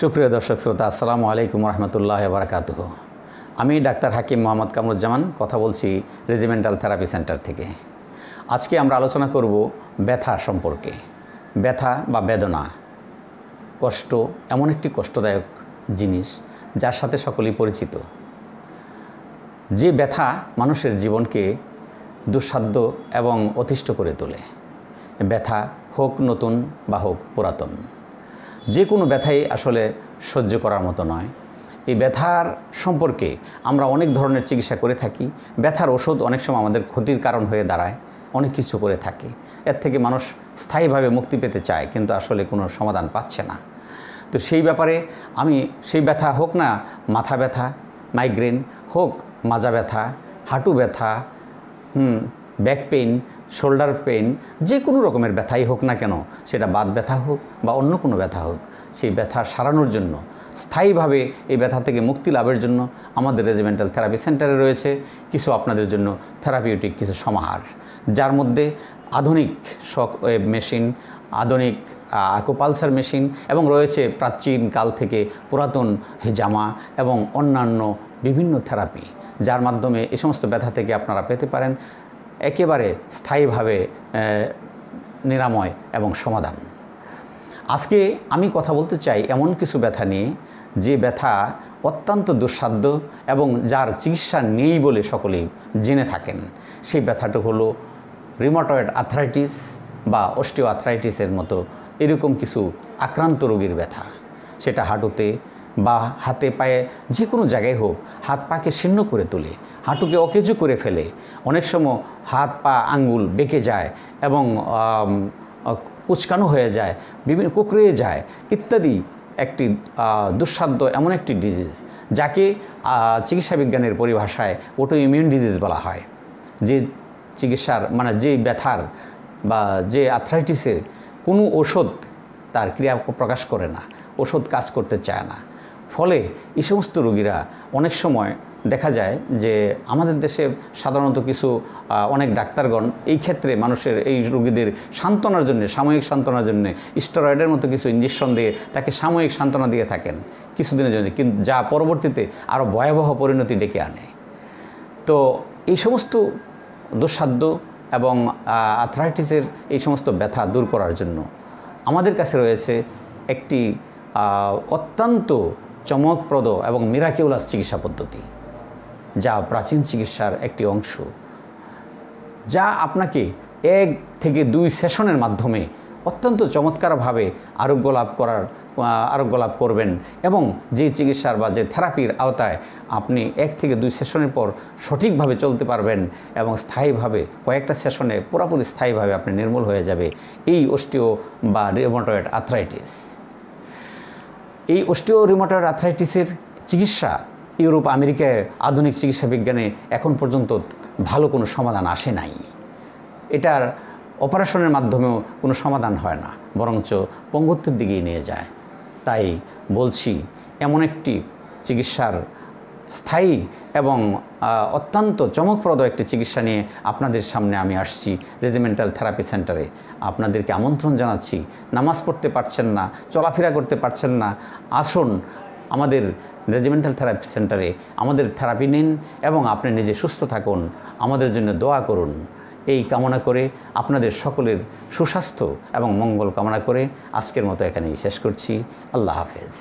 সুপ্রিয় দর্শক শ্রোতা, আসসালামু আলাইকুম রহমতুল্লাহ বারাকাতুহু। আমি ডাক্তার হাকিম মোহাম্মদ কামরুজ্জামান কথা বলছি রেজিমেন্টাল থেরাপি সেন্টার থেকে। আজকে আমরা আলোচনা করব ব্যথা সম্পর্কে। ব্যথা বা বেদনা, কষ্ট এমন একটি কষ্টদায়ক জিনিস যার সাথে সকলেই পরিচিত। যে ব্যথা মানুষের জীবনকে দুঃসাধ্য এবং অতিষ্ঠ করে তোলে। ব্যথা হোক নতুন বা হোক পুরাতন, যে কোনো ব্যথাই আসলে সহ্য করার মতো নয়। এই ব্যথার সম্পর্কে আমরা অনেক ধরনের চিকিৎসা করে থাকি। ব্যথার ওষুধ অনেক সময় আমাদের ক্ষতির কারণ হয়ে দাঁড়ায়, অনেক কিছু করে থাকে। এর থেকে মানুষ স্থায়ীভাবে মুক্তি পেতে চায়, কিন্তু আসলে কোনো সমাধান পাচ্ছে না। তো সেই ব্যাপারে আমি সেই ব্যথা হোক না মাথা ব্যথা, মাইগ্রেন, হোক মাজা ব্যথা, হাঁটু ব্যথা, ব্যাক পেইন, শোল্ডার পেইন, যে কোনো রকমের ব্যথাই হোক না কেন, সেটা বাত ব্যথা হোক বা অন্য কোনো ব্যথা হোক, সেই ব্যথা সারানোর জন্য, স্থায়ীভাবে এই ব্যথা থেকে মুক্তি লাভের জন্য আমাদের রেজিমেন্টাল থেরাপি সেন্টারে রয়েছে কিছু আপনাদের জন্য থেরাপিউটিক কিছু সমাহার, যার মধ্যে আধুনিক শক ওয়েভ মেশিন, আধুনিক অ্যাকুপালচার মেশিন এবং রয়েছে প্রাচীন কাল থেকে পুরাতন হেজামা এবং অন্যান্য বিভিন্ন থেরাপি, যার মাধ্যমে এই সমস্ত ব্যথা থেকে আপনারা পেতে পারেন একেবারে স্থায়ীভাবে নিরাময় এবং সমাধান। আজকে আমি কথা বলতে চাই এমন কিছু ব্যথা নিয়ে, যে ব্যথা অত্যন্ত দুঃসাধ্য এবং যার চিকিৎসা নেই বলে সকলেই জেনে থাকেন। সেই ব্যথাটা হলো রিউমাটয়েড আর্থ্রাইটিস বা অস্টিও আর্থ্রাইটিসের মতো এরকম কিছু আক্রান্ত রোগীর ব্যথা। সেটা হাঁটুতে বা হাতে পায়ে যে কোনো জায়গায় হোক, হাত পাকে শীর্ণ করে তোলে, হাঁটুকে অকেজো করে ফেলে, অনেক সময় হাত পা আঙ্গুল বেঁকে যায় এবং কুচকানো হয়ে যায়, বিভিন্ন কুঁকড়ে যায় ইত্যাদি। একটি দুঃসাধ্য এমন একটি ডিজিজ, যাকে চিকিৎসা বিজ্ঞানের পরিভাষায় অটো ইমিউন ডিজিজ বলা হয়। যে চিকিৎসার যে ব্যথার বা যে আর্থ্রাইটিসের কোনো ওষুধ তার ক্রিয়া প্রকাশ করে না, ওষুধ কাজ করতে চায় না। ফলে এই সমস্ত রোগীরা অনেক সময় দেখা যায় যে আমাদের দেশে সাধারণত কিছু অনেক ডাক্তারগণ এই ক্ষেত্রে মানুষের এই রোগীদের সান্ত্বনার জন্য, সাময়িক সান্ত্বনার জন্য স্টেরয়েডের মতো কিছু ইঞ্জেকশন দিয়ে তাকে সাময়িক সান্ত্বনা দিয়ে থাকেন কিছুদিনের জন্য, কিন্তু যা পরবর্তীতে আরও ভয়াবহ পরিণতি ডেকে আনে। তো এই সমস্ত দুঃসাধ্য এবং আর্থ্রাইটিসের এই সমস্ত ব্যথা দূর করার জন্য আমাদের কাছে রয়েছে একটি অত্যন্ত চমকপ্রদ এবং মিরাকিউলাস চিকিৎসা পদ্ধতি, যা প্রাচীন চিকিৎসার একটি অংশ, যা আপনাকে 1 থেকে 2 সেশনের মাধ্যমে অত্যন্ত চমৎকারভাবে আরোগ্য লাভ করবেন এবং যে চিকিৎসার বা যে থেরাপির আওতায় আপনি 1 থেকে 2 সেশনের পর সঠিকভাবে চলতে পারবেন এবং স্থায়ীভাবে কয়েকটা সেশনে পুরোপুরি স্থায়ীভাবে আপনি নির্মূল হয়ে যাবে এই অস্টিও বা রিউমাটয়েড আর্থ্রাইটিস। এই অস্টিও রিউমাটয়েড আর্থ্রাইটিসের চিকিৎসা ইউরোপ, আমেরিকায় আধুনিক চিকিৎসা বিজ্ঞানে এখন পর্যন্ত ভালো কোনো সমাধান আসে নাই। এটার অপারেশনের মাধ্যমেও কোনো সমাধান হয় না, বরঞ্চ পঙ্গুত্বের দিকেই নিয়ে যায়। তাই বলছি, এমন একটি চিকিৎসার স্থায়ী এবং অত্যন্ত চমকপ্রদ একটি চিকিৎসা নিয়ে আপনাদের সামনে আমি আসছি রেজিমেন্টাল থেরাপি সেন্টারে। আপনাদেরকে আমন্ত্রণ জানাচ্ছি। নামাজ পড়তে পারছেন না, চলাফেরা করতে পারছেন না, আসুন আমাদের রেজিমেন্টাল থেরাপি সেন্টারে আমাদের থেরাপি নিন এবং আপনি নিজে সুস্থ থাকুন, আমাদের জন্য দোয়া করুন। এই কামনা করে আপনাদের সকলের সুস্বাস্থ্য এবং মঙ্গল কামনা করে আজকের মতো এখানেই শেষ করছি। আল্লাহ হাফেজ।